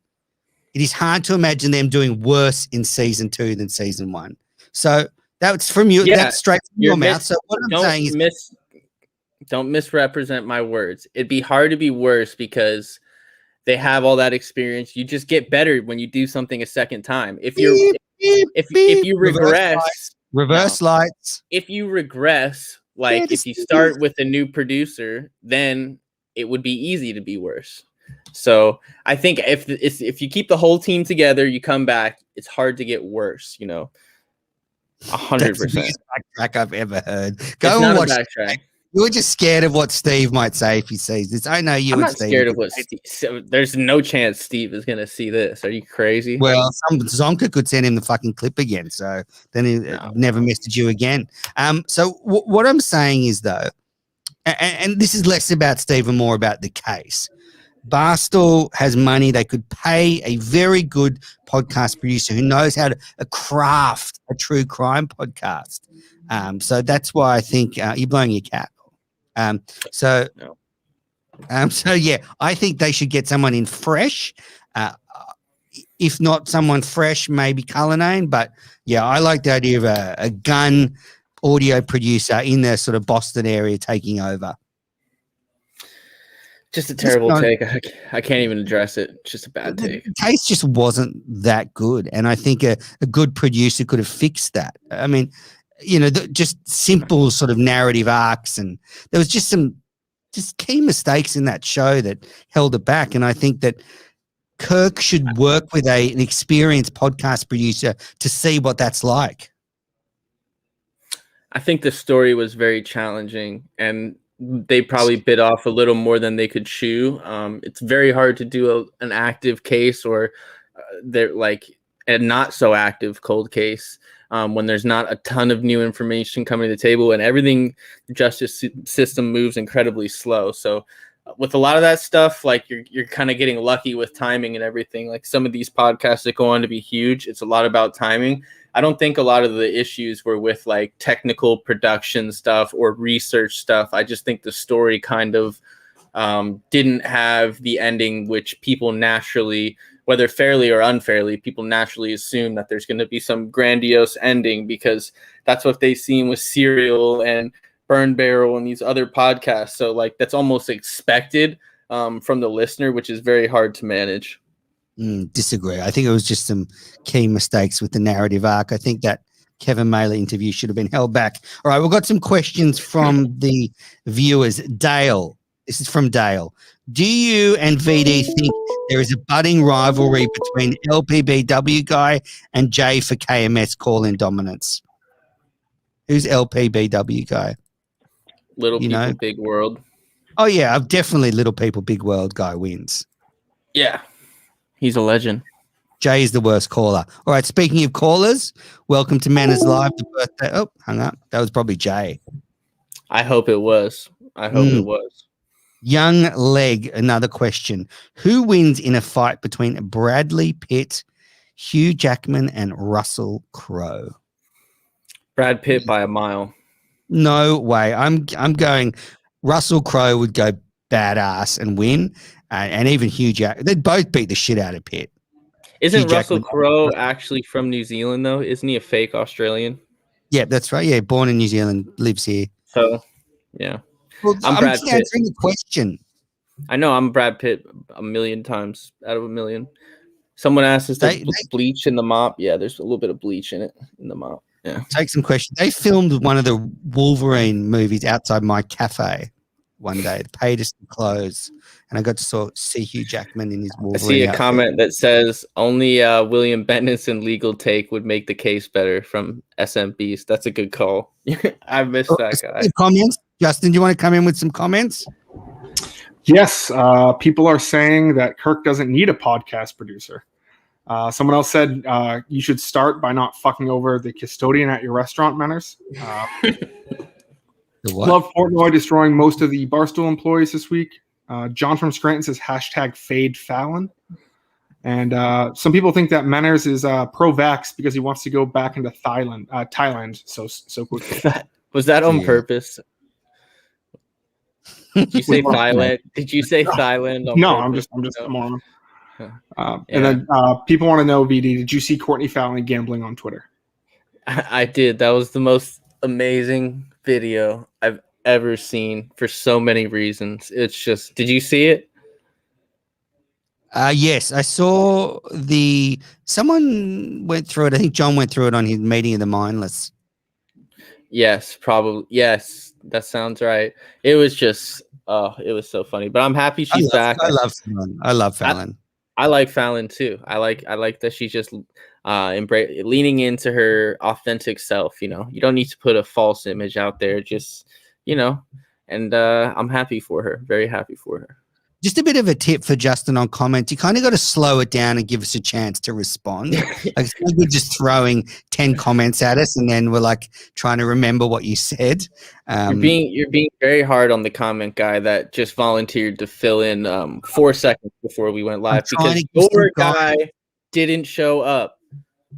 It is hard to imagine them doing worse in season 2 than season 1. So that's from you. That's straight from your mouth. So what I'm saying is, don't misrepresent my words. It'd be hard to be worse because they have all that experience. You just get better when you do something a second time. If you regress lights. If you regress, if you start with a new producer, then it would be easy to be worse. So I think if you keep the whole team together, you come back, it's hard to get worse, 100%. That's the biggest backtrack I've ever heard. Go and watch. You're just scared of what Steve might say if he sees this. I know you. I'm not scared of what Steve. There's no chance Steve is going to see this. Are you crazy? Well, Zonka could send him the fucking clip again, so then he never message you again. So what I'm saying is, though, and this is less about Steve and more about the case. Barstool has money. They could pay a very good podcast producer who knows how to craft a true crime podcast. So that's why I think you're blowing your cap. So yeah, I think they should get someone in fresh. If not someone fresh, maybe Cullinane. But yeah, I like the idea of a gun audio producer in the sort of Boston area taking over. Just a terrible take. I can't even address it. It's just a bad take. The case just wasn't that good. And I think a good producer could have fixed that. I mean, just simple sort of narrative arcs. And there was just some key mistakes in that show that held it back. And I think that Kirk should work with an experienced podcast producer to see what that's like? I think the story was very challenging, and they probably bit off a little more than they could chew. It's very hard to do an active case or they're like a not so active cold case when there's not a ton of new information coming to the table, and everything the justice system moves incredibly slow. So with a lot of that stuff, like you're kind of getting lucky with timing and everything. Like some of these podcasts that go on to be huge, it's a lot about timing. I don't think a lot of the issues were with like technical production stuff or research stuff. I just think the story kind of didn't have the ending which people naturally, whether fairly or unfairly, people naturally assume that there's going to be some grandiose ending because that's what they've seen with Serial and Burn Barrel and these other podcasts. So like that's almost expected from the listener, which is very hard to manage. Disagree. I think it was just some key mistakes with the narrative arc. I think that Kevin Mailer interview should have been held back. All right, we've got some questions from the viewers. Dale, this is from Dale. Do you and VD think there is a budding rivalry between LPBW guy and Jay for KMS call-in dominance? Who's LPBW guy? Little People, Big World. Oh, yeah, definitely Little People, Big World guy wins. Yeah, he's a legend. Jay is the worst caller. All right, speaking of callers, welcome to Manners Live. The birthday. Oh, hung up. That was probably Jay. I hope it was. It was. Young Leg, another question. Who wins in a fight between Bradley Pitt, Hugh Jackman, and Russell Crowe? Brad Pitt by a mile. No way. I'm going Russell Crowe would go badass and win, and even Hugh Jackman. They'd both beat the shit out of Pitt. Isn't Russell Crowe actually from New Zealand, though? Isn't he a fake Australian? Yeah, that's right. Yeah, born in New Zealand, lives here. So, yeah. Well, I'm Brad just Pitt. Answering the question. I know I'm Brad Pitt a million times out of a million. Someone asked us, there's bleach in the mop? Yeah, there's a little bit of bleach in it, in the mop. Yeah. Take some questions. They filmed one of the Wolverine movies outside my cafe one day. They paid us to close, and I got to see Hugh Jackman in his Wolverine I see a outfit. comment that says only William Benson legal take would make the case better from SMBs. That's a good call. I missed that guy. Comments? Justin, do you want to come in with some comments? Yes. People are saying that Kirk doesn't need a podcast producer. Someone else said you should start by not fucking over the custodian at your restaurant, Manners. Love Portnoy destroying most of the Barstool employees this week. John from Scranton says #fade Fallon. And some people think that Manners is pro-vax because he wants to go back into Thailand so quickly. Was that on purpose? Did you say Thailand? Did you say Thailand? No, I'm just a Mormon. And then people want to know, VD, did you see Courtney Fallon gambling on Twitter? I did. That was the most amazing video I've ever seen for so many reasons. It's just, did you see it? Yes, I saw someone went through it. I think John went through it on his meeting of the mindless. Yes, probably. Yes, that sounds right. It was just, it was so funny. But I'm happy she's back. I love Fallon. I like Fallon too. I like that she's just leaning into her authentic self. You know, you don't need to put a false image out there. Just, and I'm happy for her. Very happy for her. Just a bit of a tip for Justin on comments. You kind of got to slow it down and give us a chance to respond. Like, it's no good just throwing 10 comments at us and then we're like trying to remember what you said. You're being very hard on the comment guy that just volunteered to fill in 4 seconds before we went live because your guy didn't show up.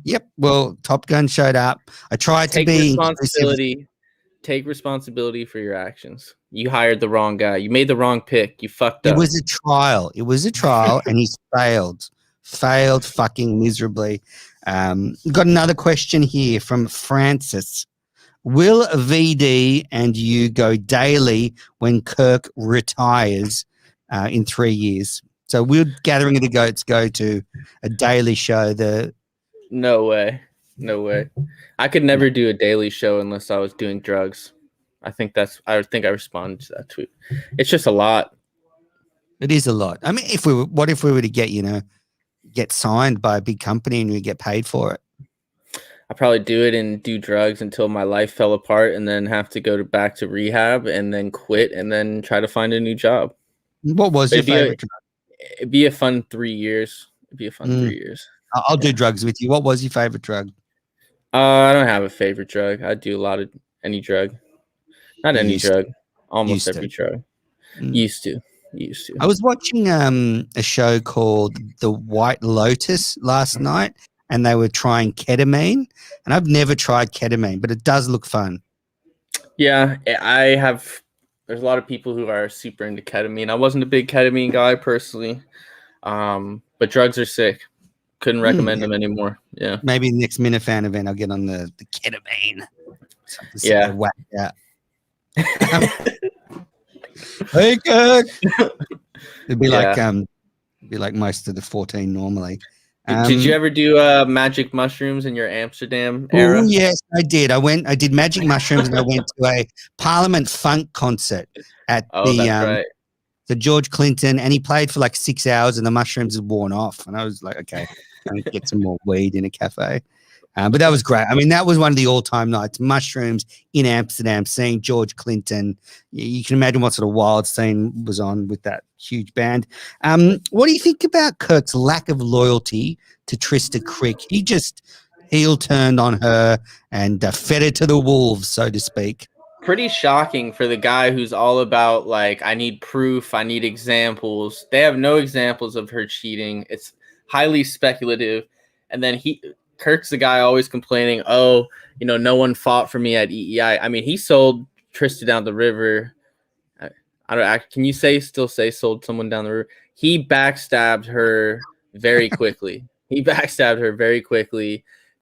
Yep. Well, Top Gun showed up. I tried to be responsibility. Take responsibility for your actions. You hired the wrong guy. You made the wrong pick. You fucked up. It was a trial and he's failed fucking miserably. Got another question here from Francis. Will VD and you go daily when Kirk retires in 3 years? So will Gathering of the Goats go to a daily show? No way. I could never do a daily show unless I was doing drugs. I think I responded to that tweet. It's just a lot. It is a lot. I mean, what if we were to get, get signed by a big company and you get paid for it? I probably do it and do drugs until my life fell apart, and then have to go back to rehab, and then quit, and then try to find a new job. What was your favorite drug? It'd be a fun 3 years. It'd be a fun 3 years. I'll do drugs with you. What was your favorite drug? I don't have a favorite drug. I do a lot of any drug. Not any drug. Almost every drug. Used to. I was watching a show called The White Lotus last night, and they were trying ketamine. And I've never tried ketamine, but it does look fun. Yeah, I have. There's a lot of people who are super into ketamine. I wasn't a big ketamine guy personally, but drugs are sick. Couldn't recommend them anymore. Yeah. Maybe the next Minifan event, I'll get on the ketamine. Yeah. Whack out. Hey, Kirk. It'd be like most of the 14 normally. Did you ever do magic mushrooms in your Amsterdam era? Oh, yes, I did. I did magic mushrooms, and I went to a Parliament Funk concert at the George Clinton, and he played for like 6 hours, and the mushrooms had worn off. And I was like, okay, I'm going to get some more weed in a cafe. But that was great. I mean, that was one of the all-time nights. Mushrooms in Amsterdam, seeing George Clinton. You can imagine what sort of wild scene was on with that huge band. What do you think about Kirk's lack of loyalty to Trista Crick? He just heel-turned on her and fed her to the wolves, so to speak. Pretty shocking for the guy who's all about, like, I need proof, I need examples. They have no examples of her cheating. It's highly speculative. And then Kirk's the guy always complaining, oh, no one fought for me at EEI. I mean, he sold Trista down the river. Can you still say sold someone down the river? He backstabbed her very quickly.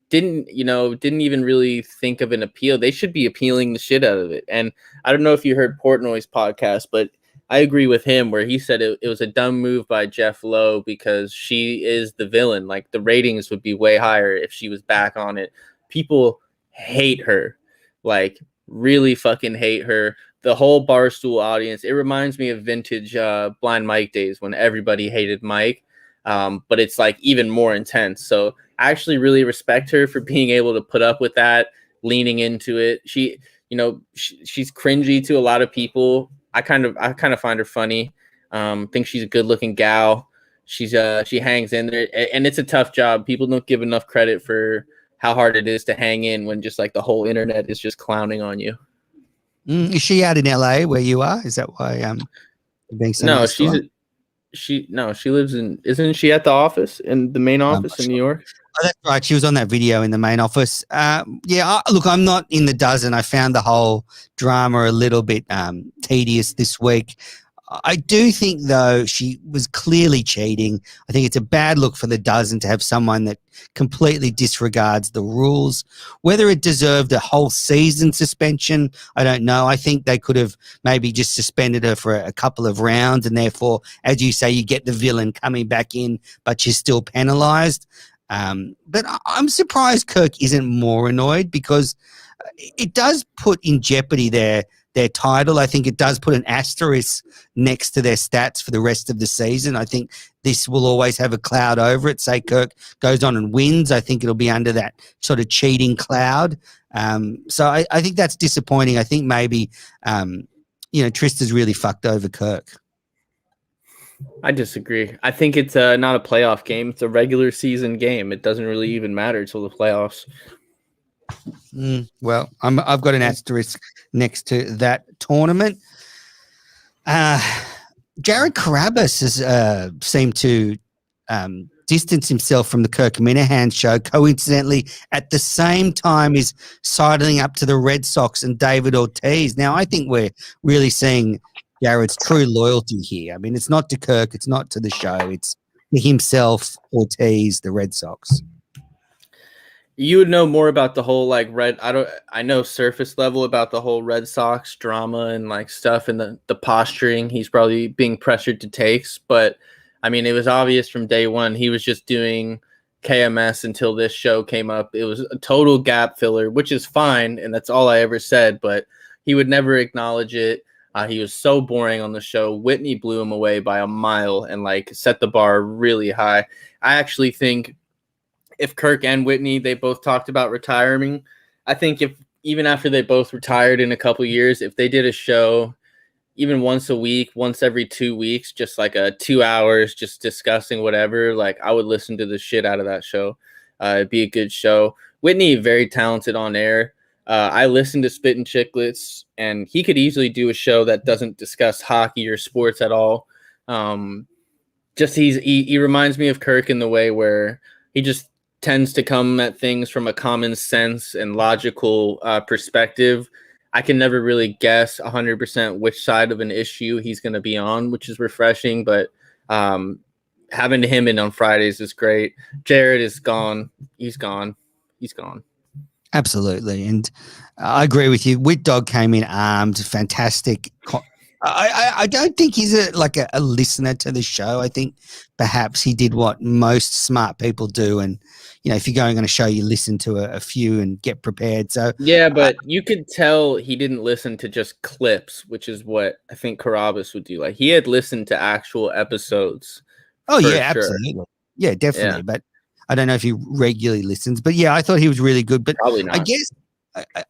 Didn't even really think of an appeal. They should be appealing the shit out of it. And I don't know if you heard Portnoy's podcast, but I agree with him where he said it was a dumb move by Jeff Lowe because she is the villain. Like, the ratings would be way higher if she was back on it. People hate her, like really fucking hate her. The whole Barstool audience, it reminds me of vintage Blind Mike days when everybody hated Mike, but it's like even more intense. So I actually really respect her for being able to put up with that, leaning into it. She's cringy to a lot of people. I kind of find her funny. Think she's a good looking gal. She hangs in there, and it's a tough job. People don't give enough credit for how hard it is to hang in when just like the whole internet is just clowning on you. Is she out in LA where you are? Is that why being no, she lives in, isn't she at the office, in the main office in New York? Oh, that's right. She was on that video in the main office. Look, I'm not in the dozen. I found the whole drama a little bit tedious this week. I do think, though, she was clearly cheating. I think it's a bad look for the dozen to have someone that completely disregards the rules. Whether it deserved a whole season suspension, I don't know. I think they could have maybe just suspended her for a couple of rounds, and therefore, as you say, you get the villain coming back in, but she's still penalized. But I'm surprised Kirk isn't more annoyed, because it does put in jeopardy their title. I think it does put an asterisk next to their stats for the rest of the season. I think this will always have a cloud over it. Say Kirk goes on and wins, I think it'll be under that sort of cheating cloud. So I think that's disappointing. I think maybe, Trista's really fucked over Kirk. I disagree. I think it's not a playoff game. It's a regular season game. It doesn't really even matter till the playoffs. Well, I've got an asterisk next to that tournament. Jared Carabas has seemed to distance himself from the Kirk Minahan show, coincidentally at the same time he's sidling up to the Red Sox and David Ortiz. Now, I think we're really seeing Jared's true loyalty here. I mean, it's not to Kirk, it's not to the show, it's to himself, Ortiz, the Red Sox. You would know more about the whole I know surface level about the whole Red Sox drama and like stuff and the posturing he's probably being pressured to takes. But I mean, it was obvious from day one he was just doing KMS until this show came up. It was a total gap filler, which is fine, and that's all I ever said, but he would never acknowledge it. He was so boring on the show. Whitney blew him away by a mile and like set the bar really high. I actually think if Kirk and Whitney, they both talked about retiring. I think if even after they both retired in a couple years, if they did a show even once a week, once every 2 weeks, just like 2 hours, just discussing whatever, like I would listen to the shit out of that show. It'd be a good show. Whitney, very talented on air. I listened to Spittin' Chicklets, and he could easily do a show that doesn't discuss hockey or sports at all. He reminds me of Kirk in the way where he just tends to come at things from a common sense and logical perspective. I can never really guess 100% which side of an issue he's going to be on, which is refreshing. But having him in on Fridays is great. Jared is gone. He's gone. Absolutely. And I agree with you. Wit Dog came in armed, fantastic. I don't think he's a listener to the show. I think perhaps he did what most smart people do. And, you know, if you're going on a show, you listen to a few and get prepared. So yeah, but you could tell he didn't listen to just clips, which is what I think Carabas would do. Like he had listened to actual episodes. Oh, yeah, absolutely. Yeah, definitely. Yeah. But I don't know if he regularly listens, but yeah, I thought he was really good. But probably not.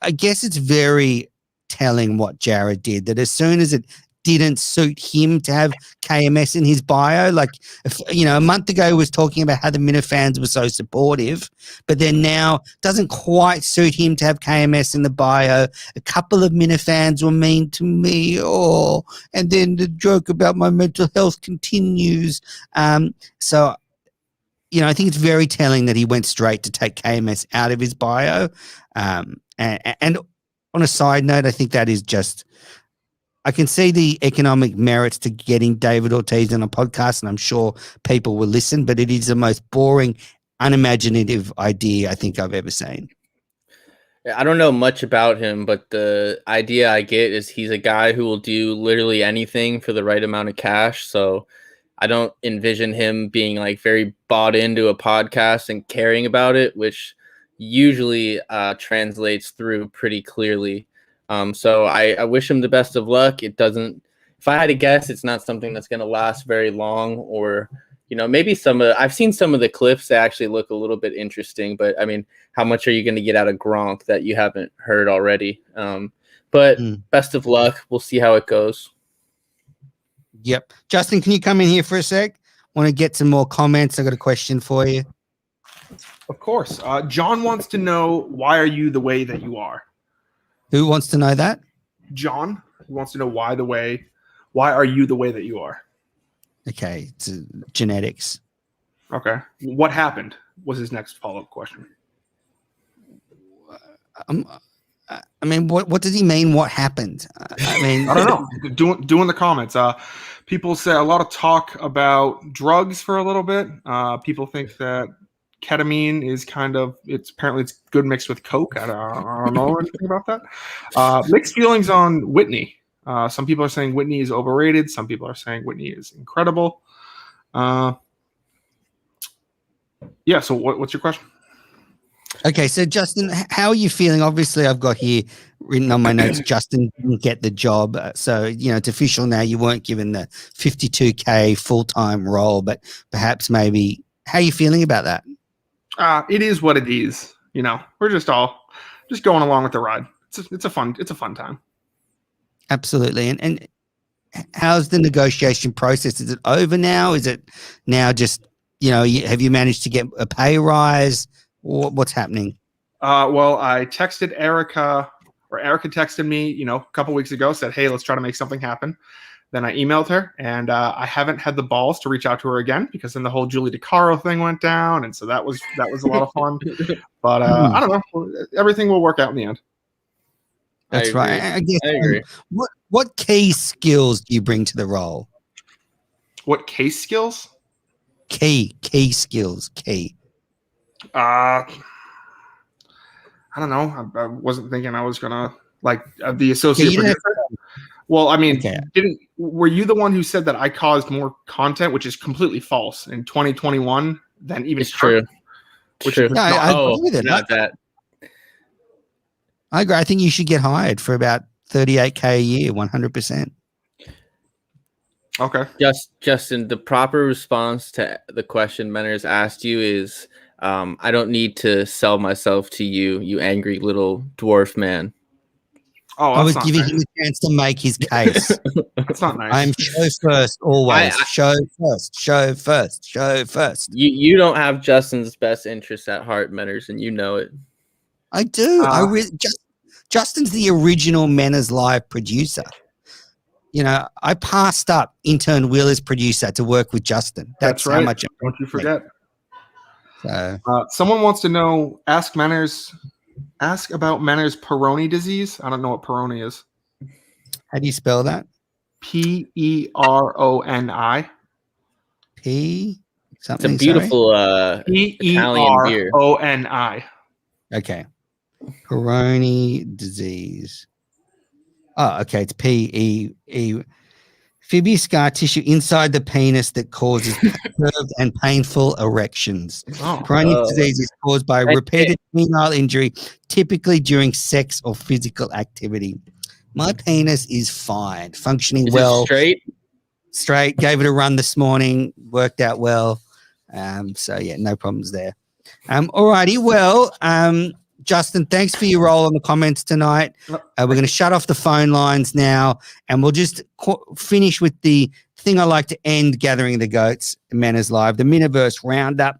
I guess it's very telling what Jared did, that as soon as it didn't suit him to have KMS in his bio, like, you know, a month ago he was talking about how the Minifans were so supportive, but then now doesn't quite suit him to have KMS in the bio. A couple of Minifans were mean to me, and then the joke about my mental health continues. So, you know, I think it's very telling that he went straight to take KMS out of his bio. And on a side note, I think that is just, I can see the economic merits to getting David Ortiz on a podcast, and I'm sure people will listen, but it is the most boring, unimaginative idea I think I've ever seen. I don't know much about him, but the idea I get is he's a guy who will do literally anything for the right amount of cash. So I don't envision him being like very bought into a podcast and caring about it, which usually translates through pretty clearly. So I wish him the best of luck. It doesn't, if I had to guess, it's not something that's going to last very long, or, you know, maybe I've seen some of the clips that actually look a little bit interesting, but I mean, how much are you going to get out of Gronk that you haven't heard already? But best of luck. We'll see how it goes. Yep. Justin, can you come in here for a sec? Want to get some more comments? I got a question for you. Of course. John wants to know, why are you the way that you are? Who wants to know that? John wants to know why are you the way that you are? Okay. It's genetics. Okay. What happened was his next follow-up question. I mean, what does he mean? What happened? I mean, I don't know. Doing the comments. People say a lot of talk about drugs for a little bit. People think that ketamine is apparently it's good mixed with coke. I don't know anything about that. Mixed feelings on Whitney. Some people are saying Whitney is overrated. Some people are saying Whitney is incredible. Yeah. So what's your question? Okay, so Justin, how are you feeling? Obviously, I've got here written on my notes, Justin didn't get the job. So, you know, it's official now. You weren't given the $52K full-time role, but perhaps maybe, how are you feeling about that? It is what it is. You know, we're just going along with the ride. It's a fun time. Absolutely. And how's the negotiation process? Is it over now? Is it now just, you know, have you managed to get a pay rise? What's happening? Well, I texted Erica, or Erica texted me, you know, a couple weeks ago, said, hey, let's try to make something happen. Then I emailed her, and I haven't had the balls to reach out to her again, because then the whole Julie DeCaro thing went down, and so that was a lot of fun. But I don't know, everything will work out in the end. That's right. I agree. What key skills do you bring to the role? What case skills? Key skills. I don't know. I wasn't thinking I was gonna the associate producer. Well, I mean, were you the one who said that I caused more content, which is completely false, in 2021 than even? It's true. I agree with it. Not that. I agree. I think you should get hired for about $38K a year, 100%. Okay. Justin, the proper response to the question Menners asked you is, I don't need to sell myself to you, you angry little dwarf man. Oh, I was giving him a chance to make his case. That's not nice. I'm show first, always. Show first, show first, show first. You don't have Justin's best interests at heart, Menners, and you know it. I do. Justin's the original Menners Live producer. You know, I passed up intern Will as producer to work with Justin. That's right. how much. Don't you forget. So, someone wants to know. Ask about Manners' Peyronie disease. I don't know what Peyronie is. How do you spell that? Peroni. Something. It's a beautiful Italian beer. Peroni. Okay. Peyronie disease. Oh, okay. It's P-E-E. Fibrous scar tissue inside the penis that causes curved and painful erections. Peyronie disease is caused by repeated penile injury, typically during sex or physical activity. My penis is fine, functioning well. Straight. Gave it a run this morning. Worked out well. So yeah, no problems there. Alrighty. Well, Justin, thanks for your role in the comments tonight. We're going to shut off the phone lines now, and we'll just finish with the thing I like to end Gathering the Goats, Manners Live, the Miniverse Roundup.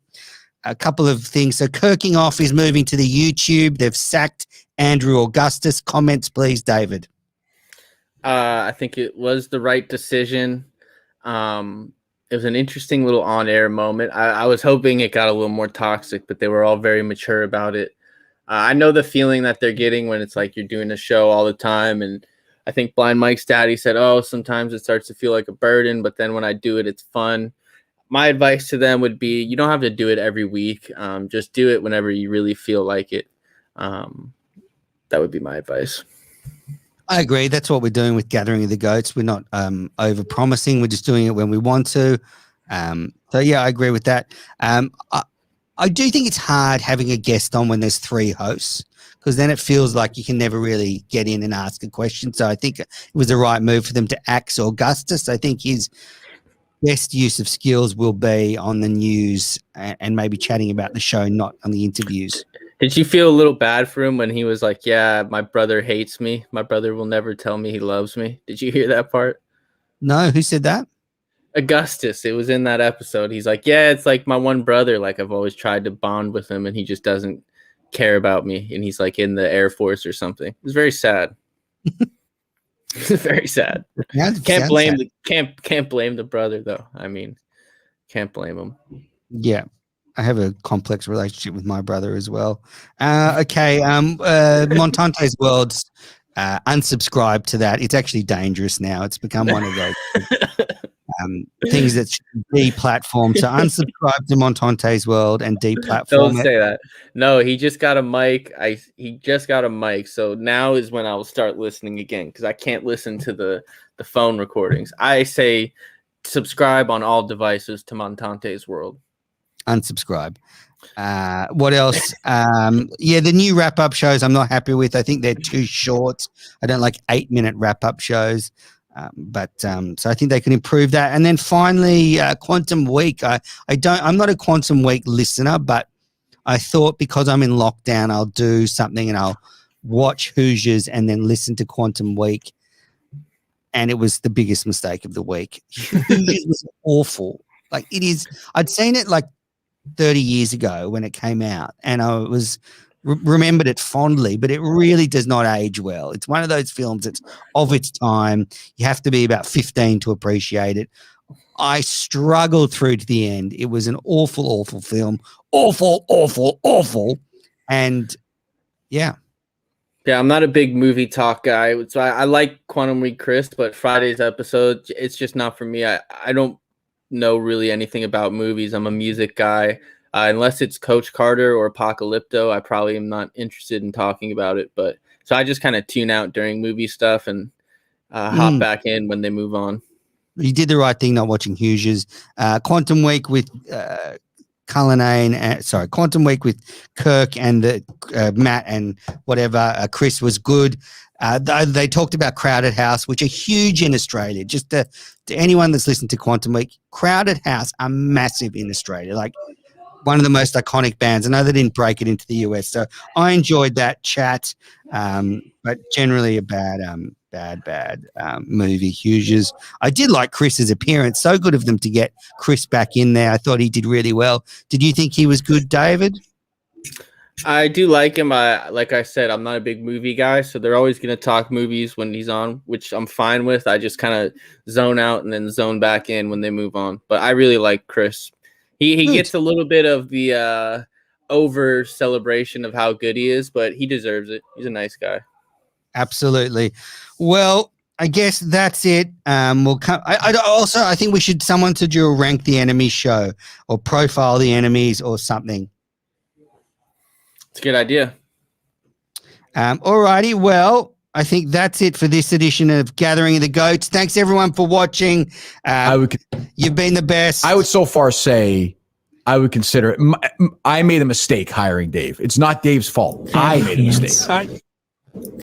A couple of things. So Kirking Off is moving to the YouTube. They've sacked Andrew Augustus. Comments, please, David. I think it was the right decision. It was an interesting little on-air moment. I was hoping it got a little more toxic, but they were all very mature about it. I know the feeling that they're getting when it's like you're doing a show all the time. And I think Blind Mike's daddy said, sometimes it starts to feel like a burden, but then when I do it, it's fun. My advice to them would be, you don't have to do it every week. Just do it whenever you really feel like it. That would be my advice. I agree. That's what we're doing with Gathering of the Goats. We're not over-promising. We're just doing it when we want to. So, yeah, I agree with that. I do think it's hard having a guest on when there's 3 hosts, because then it feels like you can never really get in and ask a question. So I think it was the right move for them to axe Augustus. I think his best use of skills will be on the news and maybe chatting about the show, not on the interviews. Did you feel a little bad for him when he was like, yeah, my brother hates me. My brother will never tell me he loves me. Did you hear that part? No, who said that? Augustus. It was in that episode. He's like, yeah, it's like my one brother. Like I've always tried to bond with him and he just doesn't care about me. And he's like in the Air Force or something. It was very sad. Very sad. Can't blame the brother though. I mean, can't blame him. Yeah. I have a complex relationship with my brother as well. Okay. Montante's World's unsubscribe to that. It's actually dangerous now. It's become one of those things that should be platformed. So unsubscribe to Montante's World and deplatform. Don't say that. No, he just got a mic. He just got a mic. So now is when I will start listening again, because I can't listen to the phone recordings. I say subscribe on all devices to Montante's World. Unsubscribe. What else? The new wrap-up shows I'm not happy with. I think they're too short. I don't like 8-minute wrap-up shows. So I think they can improve that. And then finally, Quantum Week. I'm not a Quantum Week listener, but I thought because I'm in lockdown, I'll do something and I'll watch Hoosiers and then listen to Quantum Week. And it was the biggest mistake of the week. Hoosiers was awful. Like it is. I'd seen it like 30 years ago when it came out, and I was remembered it fondly, but it really does not age well. It's one of those films that's of its time. You have to be about 15 to appreciate it. I struggled through to the end. It was an awful, awful film. Awful, awful, awful. And yeah. Yeah, I'm not a big movie talk guy. So I like Quantum Week, Chris, but Friday's episode, it's just not for me. I don't know really anything about movies. I'm a music guy. Unless it's Coach Carter or Apocalypto, I probably am not interested in talking about it. But so I just kind of tune out during movie stuff and hop back in when they move on. You did the right thing not watching Hoosiers. Quantum Week with Quantum Week with Kirk and Matt and whatever. Chris was good. They talked about Crowded House, which are huge in Australia. Just to anyone that's listened to Quantum Week, Crowded House are massive in Australia. Like one of the most iconic bands. I know they didn't break it into the US, so I enjoyed that chat. But generally a bad movie. Hughes. I did like Chris's appearance. So good of them to get Chris back in there. I thought he did really well. Did you think he was good, David? I do like him. Like I said, I'm not a big movie guy, so they're always going to talk movies when he's on, which I'm fine with. I just kind of zone out and then zone back in when they move on. But I really like Chris. He gets a little bit of the over celebration of how good he is, but he deserves it. He's a nice guy. Absolutely. Well, I guess that's it. We'll come. I think we should someone to do a rank the enemy show or profile the enemies or something. It's a good idea. All righty. Well, I think that's it for this edition of Gathering of the Goats. Thanks everyone for watching. You've been the best. I would so far say I would consider it. I made a mistake hiring Dave. It's not Dave's fault. I made a mistake.